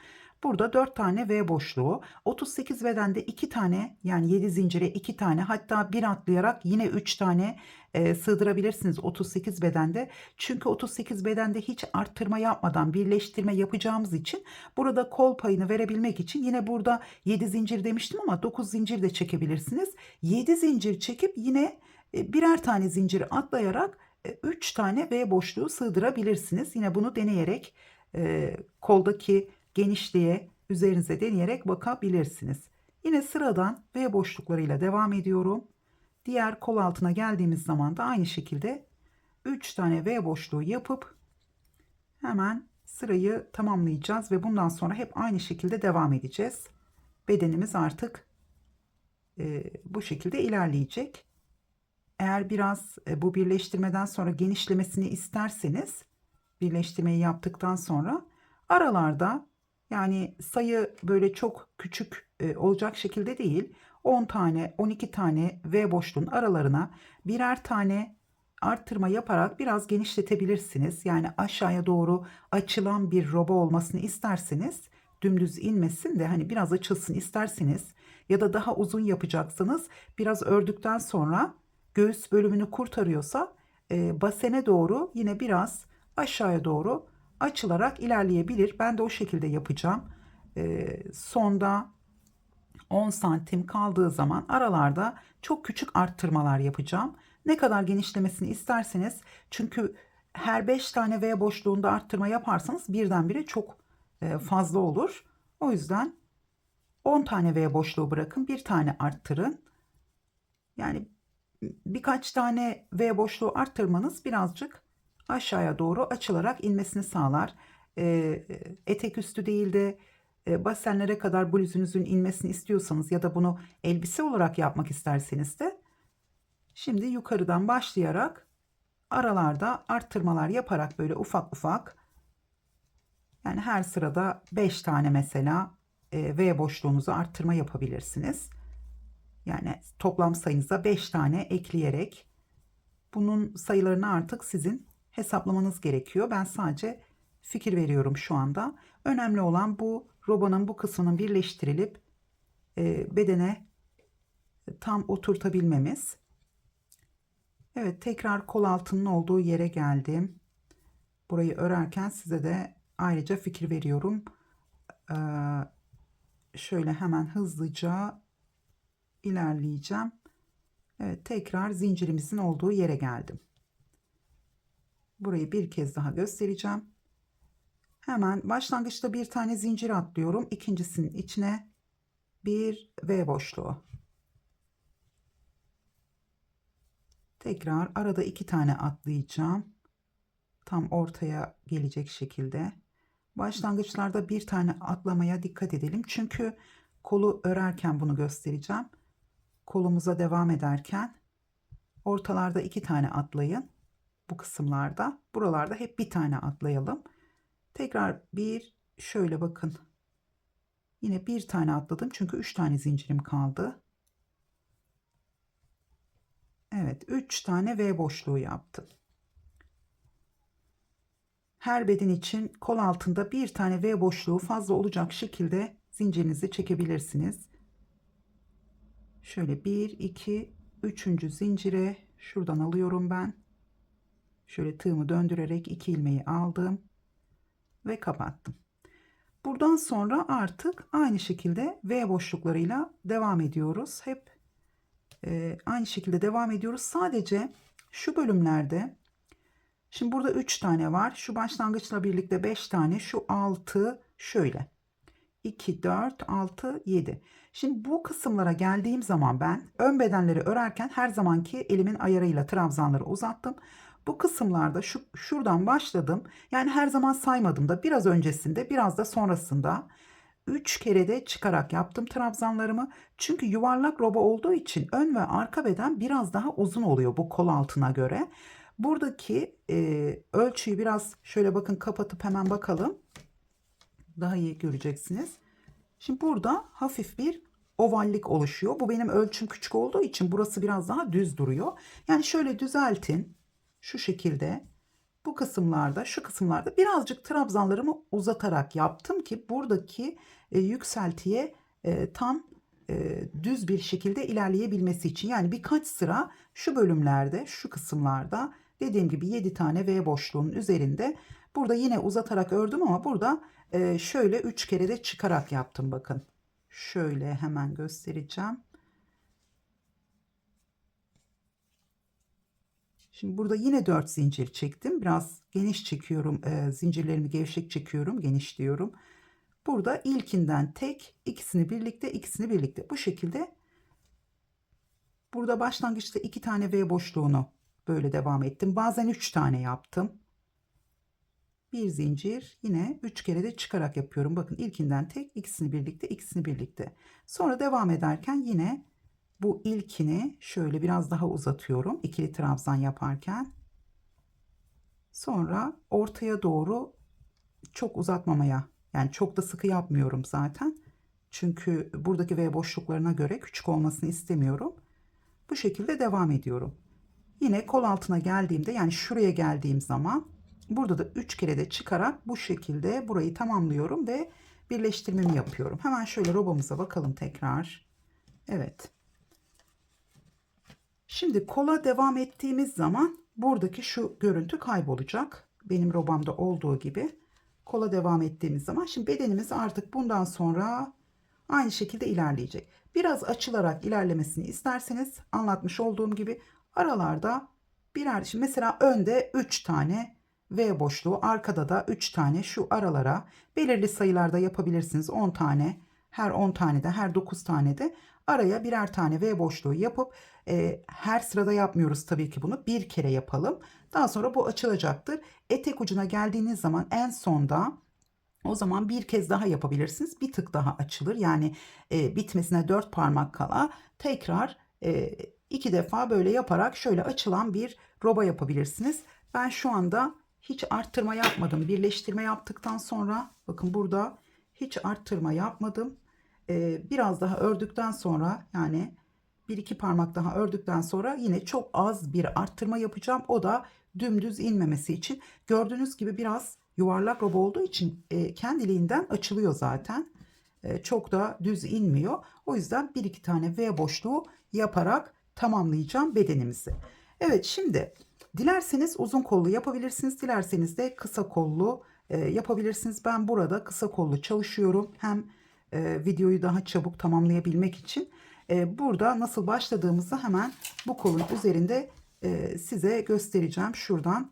burada 4 tane V boşluğu. 38 bedende 2 tane, yani 7 zincire 2 tane, hatta bir atlayarak yine 3 tane sığdırabilirsiniz 38 bedende. Çünkü 38 bedende hiç arttırma yapmadan birleştirme yapacağımız için burada kol payını verebilmek için yine burada 7 zincir demiştim ama 9 zincir de çekebilirsiniz. 7 zincir çekip yine birer tane zincir atlayarak 3 tane V boşluğu sığdırabilirsiniz. Yine bunu deneyerek koldaki genişliğe üzerinize deneyerek bakabilirsiniz. Yine sıradan V boşluklarıyla devam ediyorum. Diğer kol altına geldiğimiz zaman da aynı şekilde 3 tane V boşluğu yapıp hemen sırayı tamamlayacağız ve bundan sonra hep aynı şekilde devam edeceğiz. Bedenimiz artık bu şekilde ilerleyecek. Eğer biraz bu birleştirmeden sonra genişlemesini isterseniz, birleştirmeyi yaptıktan sonra aralarda, yani sayı böyle çok küçük olacak şekilde değil, 10 tane 12 tane V boşluğun aralarına birer tane arttırma yaparak biraz genişletebilirsiniz. Yani aşağıya doğru açılan bir roba olmasını isterseniz, dümdüz inmesin de hani biraz açılsın isterseniz, ya da daha uzun yapacaksanız biraz ördükten sonra göğüs bölümünü kurtarıyorsa basene doğru yine biraz aşağıya doğru açılarak ilerleyebilir. Ben de o şekilde yapacağım. Sonda 10 santim kaldığı zaman aralarda çok küçük arttırmalar yapacağım. Ne kadar genişlemesini isterseniz, çünkü her 5 tane V boşluğunda arttırma yaparsanız birdenbire çok fazla olur. O yüzden 10 tane V boşluğu bırakın, bir tane arttırın. Yani birkaç tane V boşluğu arttırmanız birazcık aşağıya doğru açılarak inmesini sağlar. Etek üstü değil de basenlere kadar bluzunuzun inmesini istiyorsanız ya da bunu elbise olarak yapmak isterseniz de şimdi yukarıdan başlayarak aralarda arttırmalar yaparak böyle ufak ufak, yani her sırada 5 tane mesela V boşluğunuzu arttırma yapabilirsiniz. Yani toplam sayınıza 5 tane ekleyerek bunun sayılarını artık sizin hesaplamanız gerekiyor. Ben sadece fikir veriyorum şu anda. Önemli olan bu robanın bu kısmının birleştirilip bedene tam oturtabilmemiz. Evet, tekrar kol altının olduğu yere geldim. Burayı örerken size de ayrıca fikir veriyorum. Şöyle hemen hızlıca ilerleyeceğim. Evet, tekrar zincirimizin olduğu yere geldim. Burayı bir kez daha göstereceğim. Hemen başlangıçta bir tane zincir atlıyorum. İkincisinin içine bir V boşluğu. Tekrar arada 2 tane atlayacağım. Tam ortaya gelecek şekilde. Başlangıçlarda bir tane atlamaya dikkat edelim. Çünkü kolu örerken bunu göstereceğim. Kolumuza devam ederken ortalarda 2 tane atlayın. Bu kısımlarda. Buralarda hep bir tane atlayalım. Tekrar bir, şöyle bakın. Yine bir tane atladım. Çünkü 3 tane zincirim kaldı. Evet, 3 tane V boşluğu yaptım. Her beden için kol altında bir tane V boşluğu fazla olacak şekilde zincirinizi çekebilirsiniz. Şöyle 1, 2, 3. zincire şuradan alıyorum ben. Şöyle tığımı döndürerek 2 ilmeği aldım ve kapattım. Buradan sonra artık aynı şekilde V boşluklarıyla devam ediyoruz. Hep aynı şekilde devam ediyoruz. Sadece şu bölümlerde, şimdi burada 3 tane var. Şu başlangıçla birlikte 5 tane, şu 6, şöyle 2, 4, 6, 7. Şimdi bu kısımlara geldiğim zaman ben ön bedenleri örerken her zamanki elimin ayarıyla trabzanları uzattım. Bu kısımlarda şuradan başladım. Yani her zaman saymadım da, biraz öncesinde biraz da sonrasında 3 kere de çıkarak yaptım trabzanlarımı. Çünkü yuvarlak roba olduğu için ön ve arka beden biraz daha uzun oluyor bu kol altına göre. Buradaki ölçüyü biraz şöyle bakın, kapatıp hemen bakalım. Daha iyi göreceksiniz. Şimdi burada hafif bir ovallik oluşuyor. Bu benim ölçüm küçük olduğu için burası biraz daha düz duruyor. Yani şöyle düzeltin. Şu şekilde bu kısımlarda, şu kısımlarda birazcık trabzanlarımı uzatarak yaptım ki buradaki yükseltiye tam düz bir şekilde ilerleyebilmesi için. Yani birkaç sıra şu bölümlerde, şu kısımlarda dediğim gibi 7 tane V boşluğunun üzerinde. Burada yine uzatarak ördüm ama burada şöyle 3 kere de çıkarak yaptım bakın. Şöyle hemen göstereceğim. Şimdi burada yine 4 zincir çektim. Biraz geniş çekiyorum. Zincirlerimi gevşek çekiyorum. Geniş diyorum. Burada ilkinden tek, ikisini birlikte, ikisini birlikte. Bu şekilde burada başlangıçta 2 tane V boşluğunu böyle devam ettim. Bazen 3 tane yaptım. Bir zincir, yine 3 kere de çıkarak yapıyorum. Bakın ilkinden tek, ikisini birlikte, ikisini birlikte. Sonra devam ederken yine bu ilkini şöyle biraz daha uzatıyorum. İkili trabzan yaparken. Sonra ortaya doğru çok uzatmamaya, yani çok da sıkı yapmıyorum zaten. Çünkü buradaki V boşluklarına göre küçük olmasını istemiyorum. Bu şekilde devam ediyorum. Yine kol altına geldiğimde, yani şuraya geldiğim zaman burada da 3 kere de çıkarak bu şekilde burayı tamamlıyorum ve birleştirmemi yapıyorum. Hemen şöyle robamıza bakalım tekrar. Evet. Şimdi kola devam ettiğimiz zaman buradaki şu görüntü kaybolacak. Benim robamda olduğu gibi. Kola devam ettiğimiz zaman şimdi bedenimiz artık bundan sonra aynı şekilde ilerleyecek. Biraz açılarak ilerlemesini isterseniz anlatmış olduğum gibi aralarda birer, şimdi mesela önde 3 tane V boşluğu, arkada da 3 tane, şu aralara belirli sayılarda yapabilirsiniz. 10 tane her 10 tane de her 9 tane de araya birer tane V boşluğu yapıp her sırada yapmıyoruz tabii ki, bunu bir kere yapalım. Daha sonra bu açılacaktır. Etek ucuna geldiğiniz zaman en sonda o zaman bir kez daha yapabilirsiniz. Bir tık daha açılır. Yani bitmesine 4 parmak kala tekrar 2 defa böyle yaparak şöyle açılan bir roba yapabilirsiniz. Ben şu anda hiç arttırma yapmadım. Birleştirme yaptıktan sonra bakın burada hiç arttırma yapmadım. Biraz daha ördükten sonra, yani bir iki parmak daha ördükten sonra yine çok az bir arttırma yapacağım. O da dümdüz inmemesi için. Gördüğünüz gibi biraz yuvarlak roba olduğu için kendiliğinden açılıyor zaten. Çok da düz inmiyor. O yüzden bir iki tane V boşluğu yaparak tamamlayacağım bedenimizi. Evet, şimdi dilerseniz uzun kollu yapabilirsiniz. Dilerseniz de kısa kollu yapabilirsiniz. Ben burada kısa kollu çalışıyorum. Hem videoyu daha çabuk tamamlayabilmek için. Burada nasıl başladığımızı hemen bu kolun üzerinde size göstereceğim. Şuradan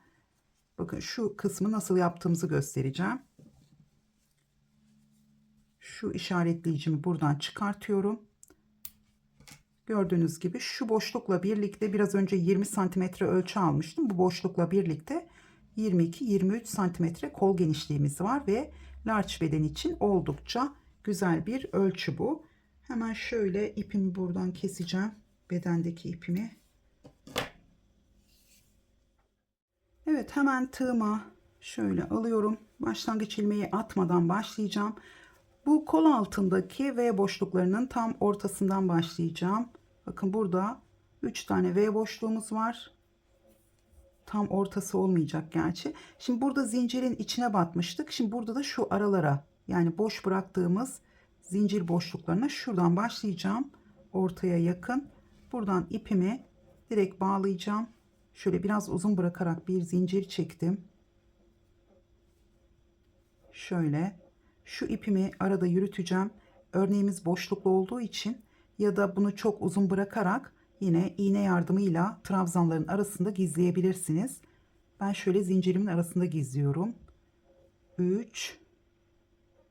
bakın, şu kısmı nasıl yaptığımızı göstereceğim. Şu işaretleyicimi buradan çıkartıyorum. Gördüğünüz gibi şu boşlukla birlikte biraz önce 20 santimetre ölçü almıştım. Bu boşlukla birlikte 22-23 santimetre kol genişliğimiz var ve large beden için oldukça güzel bir ölçü bu. Hemen şöyle ipimi buradan keseceğim. Bedendeki ipimi. Evet, hemen tığıma şöyle alıyorum. Başlangıç ilmeği atmadan başlayacağım. Bu kol altındaki V boşluklarının tam ortasından başlayacağım. Bakın burada 3 tane V boşluğumuz var. Tam ortası olmayacak gerçi. Şimdi burada zincirin içine batmıştık. Şimdi burada da şu aralara, yani boş bıraktığımız zincir boşluklarına şuradan başlayacağım. Ortaya yakın. Buradan ipimi direkt bağlayacağım. Şöyle biraz uzun bırakarak bir zincir çektim. Şöyle şu ipimi arada yürüteceğim. Örneğimiz boşluklu olduğu için, ya da bunu çok uzun bırakarak yine iğne yardımıyla trabzanların arasında gizleyebilirsiniz. Ben şöyle zincirimin arasında gizliyorum. 3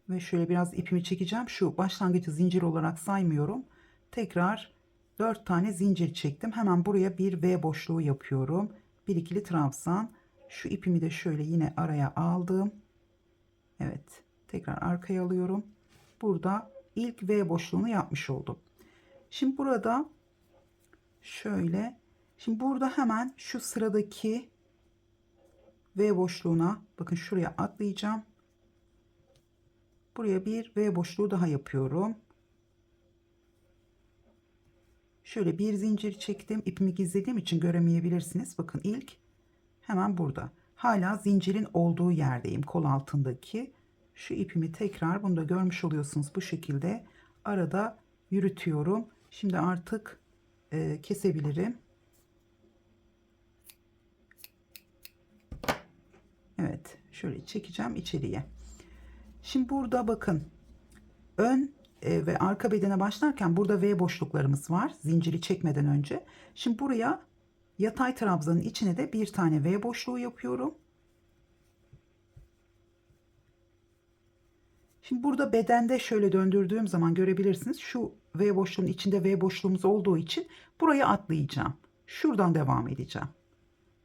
ve şöyle biraz ipimi çekeceğim. Şu başlangıcı zincir olarak saymıyorum. Tekrar 4 tane zincir çektim. Hemen buraya bir V boşluğu yapıyorum. Bir ikili trabzan. Şu ipimi de şöyle yine araya aldım. Evet, tekrar arkaya alıyorum. Burada ilk V boşluğunu yapmış oldum. Şimdi burada şöyle, şimdi burada hemen şu sıradaki V boşluğuna bakın, şuraya atlayacağım. Buraya bir V boşluğu daha yapıyorum. Şöyle bir zincir çektim. İpimi gizlediğim için göremeyebilirsiniz. Bakın ilk hemen burada. Hala zincirin olduğu yerdeyim, kol altındaki. Şu ipimi tekrar, bunu da görmüş oluyorsunuz, bu şekilde arada yürütüyorum. Şimdi artık kesebilirim. Evet, şöyle çekeceğim içeriye. Şimdi burada bakın, ön ve arka bedene başlarken burada V boşluklarımız var, zinciri çekmeden önce. Şimdi buraya yatay trabzanın içine de bir tane V boşluğu yapıyorum. Şimdi burada bedende şöyle döndürdüğüm zaman görebilirsiniz. Şu V boşluğun içinde V boşluğumuz olduğu için buraya atlayacağım. Şuradan devam edeceğim.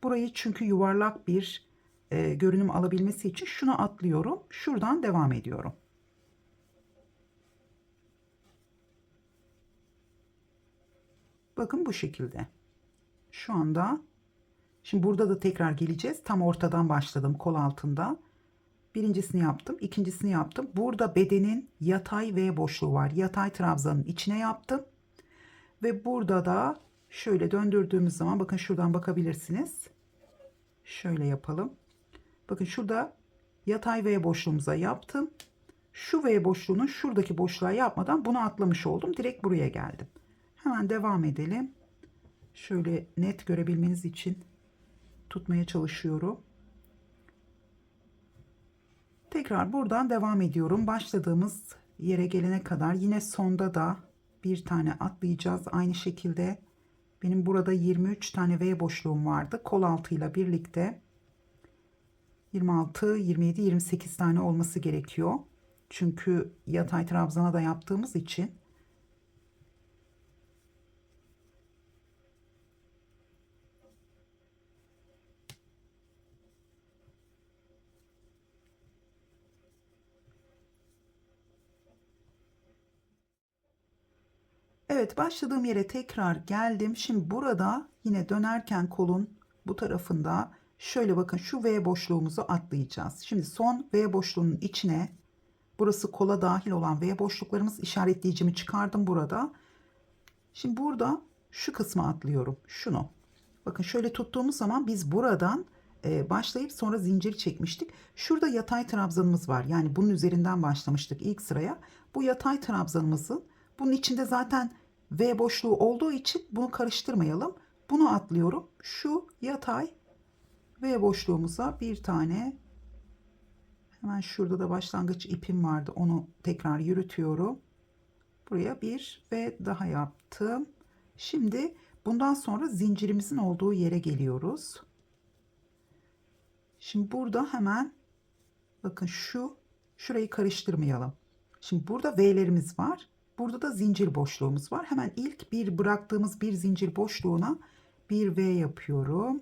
Burayı çünkü yuvarlak bir görünüm alabilmesi için şuna atlıyorum. Şuradan devam ediyorum. Bakın bu şekilde. Şu anda, şimdi burada da tekrar geleceğiz. Tam ortadan başladım, kol altında. Birincisini yaptım, ikincisini yaptım. Burada bedenin yatay V boşluğu var. Yatay trabzanın içine yaptım. Ve burada da şöyle döndürdüğümüz zaman bakın, şuradan bakabilirsiniz. Şöyle yapalım. Bakın şurada yatay V boşluğumuza yaptım. Şu V boşluğunun şuradaki boşluğa yapmadan bunu atlamış oldum. Direkt buraya geldim. Hemen devam edelim. Şöyle net görebilmeniz için tutmaya çalışıyorum. Tekrar buradan devam ediyorum. Başladığımız yere gelene kadar yine sonda da bir tane atlayacağız. Aynı şekilde benim burada 23 tane V boşluğum vardı. Kol altıyla birlikte 26, 27, 28 tane olması gerekiyor. Çünkü yatay trabzana da yaptığımız için. Evet, başladığım yere tekrar geldim. Şimdi burada yine dönerken kolun bu tarafında şöyle bakın, şu V boşluğumuzu atlayacağız. Şimdi son V boşluğunun içine, burası kola dahil olan V boşluklarımız, işaretleyicimi çıkardım burada. Şimdi burada şu kısmı atlıyorum. Şunu. Bakın şöyle tuttuğumuz zaman biz buradan başlayıp sonra zincir çekmiştik. Şurada yatay trabzanımız var. Yani bunun üzerinden başlamıştık ilk sıraya. Bu yatay trabzanımızın, bunun içinde zaten V boşluğu olduğu için bunu karıştırmayalım. Bunu atlıyorum. Şu yatay V boşluğumuza bir tane, hemen şurada da başlangıç ipim vardı. Onu tekrar yürütüyorum. Buraya bir ve daha yaptım. Şimdi bundan sonra zincirimizin olduğu yere geliyoruz. Şimdi burada hemen bakın, şurayı karıştırmayalım. Şimdi burada V'lerimiz var. Burada da zincir boşluğumuz var. Hemen ilk bir bıraktığımız bir zincir boşluğuna bir V yapıyorum.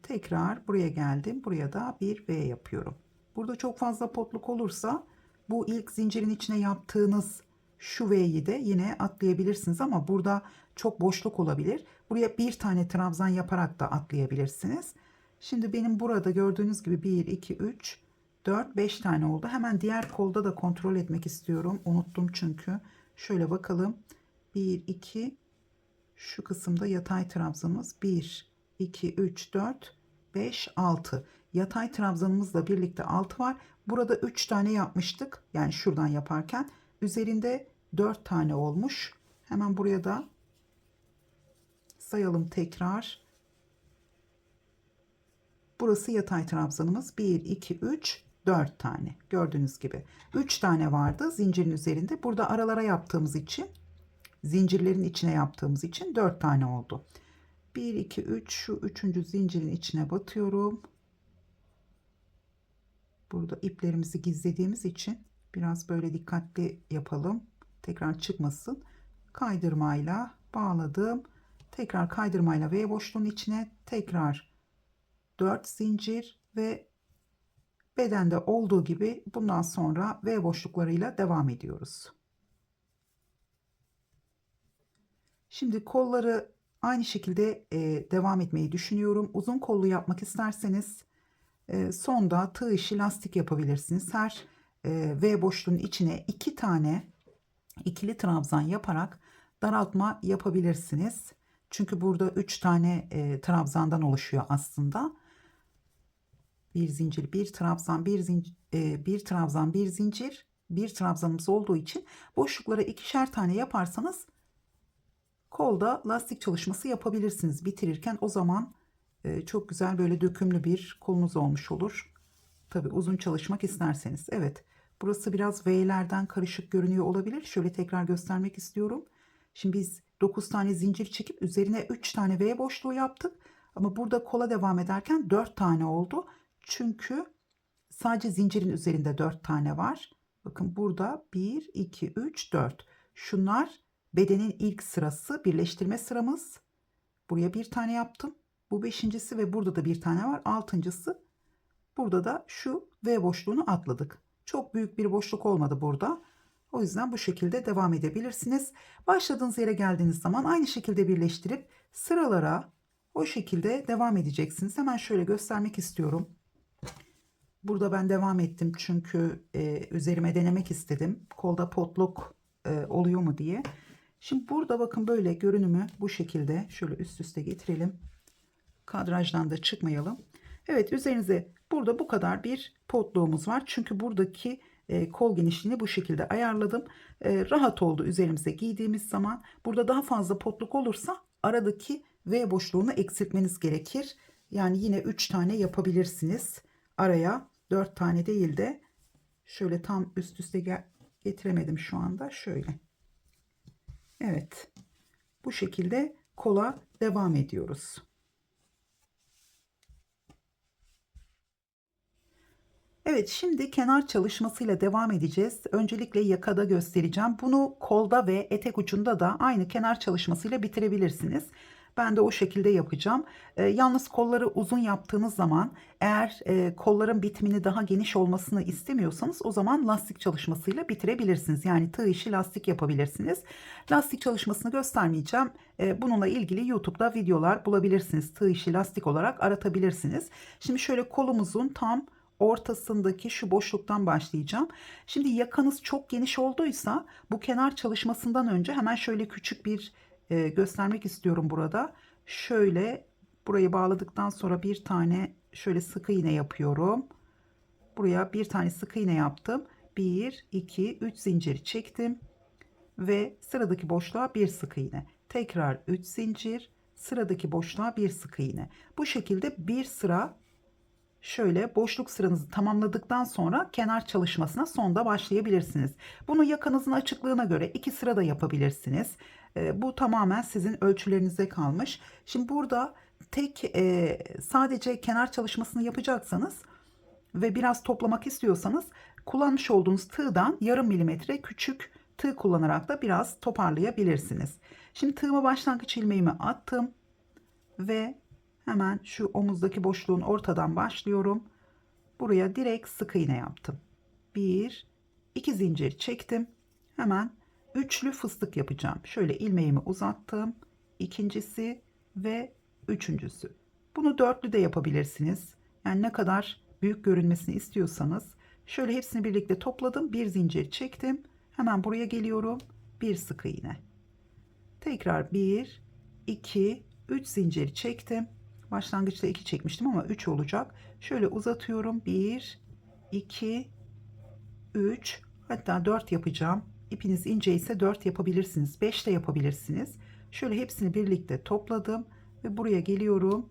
Tekrar buraya geldim. Buraya da bir V yapıyorum. Burada çok fazla potluk olursa bu ilk zincirin içine yaptığınız şu V'yi de yine atlayabilirsiniz, ama burada çok boşluk olabilir. Buraya bir tane trabzan yaparak da atlayabilirsiniz. Şimdi benim burada gördüğünüz gibi 1, 2, 3, 4, 5 tane oldu. Hemen diğer kolda da kontrol etmek istiyorum. Unuttum çünkü. Şöyle bakalım. 1, 2, şu kısımda yatay trabzanımız 1, 2, 3, 4, 5, 6. Yatay trabzanımızla birlikte 6 var. Burada 3 tane yapmıştık. Yani şuradan yaparken üzerinde 4 tane olmuş. Hemen buraya da sayalım tekrar. Burası yatay trabzanımız. 1, 2, 3, 4 tane. Gördüğünüz gibi 3 tane vardı zincirin üzerinde. Burada aralara yaptığımız için, zincirlerin içine yaptığımız için 4 tane oldu. 1, 2, 3, şu üçüncü zincirin içine batıyorum. Burada iplerimizi gizlediğimiz için biraz böyle dikkatli yapalım. Tekrar çıkmasın. Kaydırmayla bağladım. Tekrar kaydırmayla V boşluğun içine tekrar 4 zincir ve bedende olduğu gibi bundan sonra V boşluklarıyla devam ediyoruz. Şimdi kolları aynı şekilde devam etmeyi düşünüyorum. Uzun kollu yapmak isterseniz sonda tığ işi lastik yapabilirsiniz. Her V boşluğun içine 2 tane ikili trabzan yaparak daraltma yapabilirsiniz. Çünkü burada 3 tane trabzandan oluşuyor aslında. Bir zincir, bir trabzan, bir zincir, bir trabzan, bir zincir, bir trabzanımız olduğu için boşluklara ikişer tane yaparsanız kolda lastik çalışması yapabilirsiniz bitirirken. O zaman çok güzel böyle dökümlü bir kolunuz olmuş olur. Tabii uzun çalışmak isterseniz. Evet, burası biraz V'lerden karışık görünüyor olabilir. Şöyle tekrar göstermek istiyorum. Şimdi biz 9 tane zincir çekip üzerine 3 tane V boşluğu yaptık. Ama burada kola devam ederken 4 tane oldu. Çünkü sadece zincirin üzerinde 4 tane var. Bakın burada 1, 2, 3, 4. Şunlar bedenin ilk sırası, birleştirme sıramız. Buraya bir tane yaptım. Bu beşincisi ve burada da bir tane var. Altıncısı. Burada da şu V boşluğunu atladık. Çok büyük bir boşluk olmadı burada. O yüzden bu şekilde devam edebilirsiniz. Başladığınız yere geldiğiniz zaman aynı şekilde birleştirip sıralara o şekilde devam edeceksiniz. Hemen şöyle göstermek istiyorum. Burada ben devam ettim çünkü üzerime denemek istedim. Kolda potluk oluyor mu diye. Şimdi burada bakın, böyle görünümü bu şekilde şöyle üst üste getirelim. Kadrajdan da çıkmayalım. Evet, üzerinize burada bu kadar bir potluğumuz var. Çünkü buradaki kol genişliğini bu şekilde ayarladım. Rahat oldu üzerimize giydiğimiz zaman. Burada daha fazla potluk olursa aradaki V boşluğunu eksiltmeniz gerekir. Yani yine 3 tane yapabilirsiniz. Araya 4 tane değil de şöyle tam üst üste getiremedim şu anda. Şöyle. Evet. Bu şekilde kola devam ediyoruz. Evet, şimdi kenar çalışmasıyla devam edeceğiz. Öncelikle yakada göstereceğim. Bunu kolda ve etek ucunda da aynı kenar çalışmasıyla bitirebilirsiniz. Ben de o şekilde yapacağım. Yalnız kolları uzun yaptığınız zaman eğer kolların bitimini daha geniş olmasını istemiyorsanız o zaman lastik çalışmasıyla bitirebilirsiniz. Yani tığ işi lastik yapabilirsiniz. Lastik çalışmasını göstermeyeceğim. Bununla ilgili YouTube'da videolar bulabilirsiniz. Tığ işi lastik olarak aratabilirsiniz. Şimdi şöyle kolumuzun tam ortasındaki şu boşluktan başlayacağım. Şimdi yakanız çok geniş olduysa bu kenar çalışmasından önce hemen şöyle küçük bir göstermek istiyorum burada. Şöyle burayı bağladıktan sonra bir tane şöyle sık iğne yapıyorum. Buraya bir tane sık iğne yaptım. 1, 2, 3 zincir çektim ve sıradaki boşluğa bir sık iğne. Tekrar 3 zincir, sıradaki boşluğa bir sık iğne. Bu şekilde bir sıra şöyle boşluk sıranızı tamamladıktan sonra kenar çalışmasına sonda başlayabilirsiniz. Bunu yakanızın açıklığına göre 2 sıra da yapabilirsiniz. Bu tamamen sizin ölçülerinize kalmış. Şimdi burada sadece kenar çalışmasını yapacaksanız ve biraz toplamak istiyorsanız kullanmış olduğunuz tığdan yarım milimetre küçük tığ kullanarak da biraz toparlayabilirsiniz. Şimdi tığıma başlangıç ilmeğimi attım ve hemen şu omuzdaki boşluğun ortadan başlıyorum. Buraya direkt sık iğne yaptım. 1, 2 zincir çektim. Hemen üçlü fıstık yapacağım. Şöyle ilmeğimi uzattım. İkincisi ve üçüncüsü. Bunu dörtlü de yapabilirsiniz. Yani ne kadar büyük görünmesini istiyorsanız. Şöyle hepsini birlikte topladım. Bir zincir çektim. Hemen buraya geliyorum. Bir sık iğne. Tekrar 1, 2, 3 zincir çektim. Başlangıçta 2 çekmiştim ama 3 olacak. Şöyle uzatıyorum. 1, 2, 3, hatta 4 yapacağım. İpiniz ince ise 4 yapabilirsiniz. 5 de yapabilirsiniz. Şöyle hepsini birlikte topladım ve buraya geliyorum.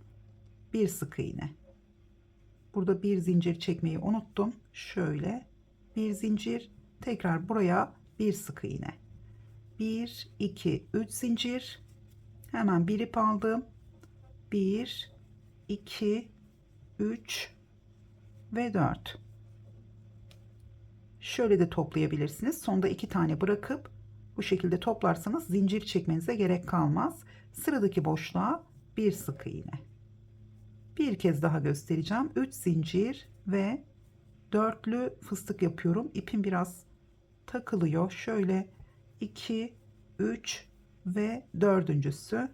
Bir sık iğne. Burada bir zincir çekmeyi unuttum. Şöyle bir zincir, tekrar buraya bir sık iğne. 1, 2, 3 zincir. Hemen bir ip aldım. 1, 2, 3 ve 4. Şöyle de toplayabilirsiniz. Sonda 2 tane bırakıp bu şekilde toplarsanız zincir çekmenize gerek kalmaz. Sıradaki boşluğa bir sık iğne. Bir kez daha göstereceğim. 3 zincir ve dörtlü fıstık yapıyorum. İpim biraz takılıyor. Şöyle 2, 3 ve dördüncüsü.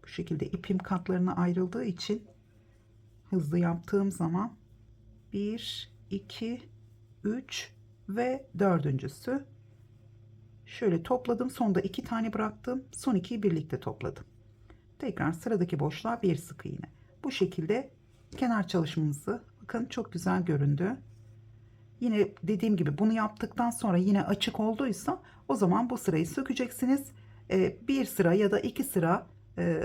Bu şekilde ipim katlarına ayrıldığı için hızlı yaptığım zaman 1, 2, 3 ve dördüncüsü. Şöyle topladım. Sonda 2 tane bıraktım. Son 2'yi birlikte topladım. Tekrar sıradaki boşluğa bir sık iğne. Bu şekilde kenar çalışmamızı, bakın çok güzel göründü. Yine dediğim gibi bunu yaptıktan sonra yine açık olduysa o zaman bu sırayı sökeceksiniz. Bir sıra ya da 2 sıra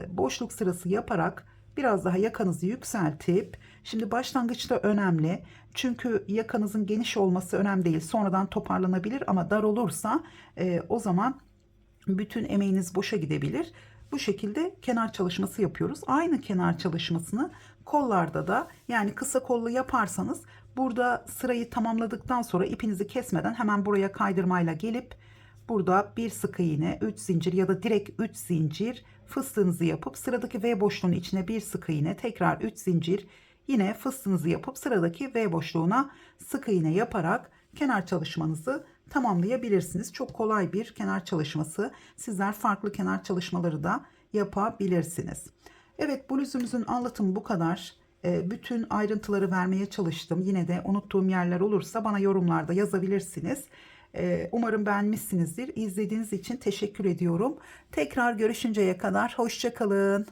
boşluk sırası yaparak biraz daha yakanızı yükseltip, şimdi başlangıçta önemli çünkü yakanızın geniş olması önemli değil, sonradan toparlanabilir ama dar olursa o zaman bütün emeğiniz boşa gidebilir. Bu şekilde kenar çalışması yapıyoruz. Aynı kenar çalışmasını kollarda da, yani kısa kollu yaparsanız burada sırayı tamamladıktan sonra ipinizi kesmeden hemen buraya kaydırmayla gelip burada bir sık iğne, 3 zincir ya da direkt 3 zincir fıstığınızı yapıp sıradaki V boşluğunun içine bir sık iğne, tekrar 3 zincir, yine fıstığınızı yapıp sıradaki V boşluğuna sık iğne yaparak kenar çalışmanızı tamamlayabilirsiniz. Çok kolay bir kenar çalışması. Sizler farklı kenar çalışmaları da yapabilirsiniz. Evet, bluzumuzun anlatımı bu kadar. Bütün ayrıntıları vermeye çalıştım. Yine de unuttuğum yerler olursa bana yorumlarda yazabilirsiniz. Umarım beğenmişsinizdir. İzlediğiniz için teşekkür ediyorum. Tekrar görüşünceye kadar hoşça kalın.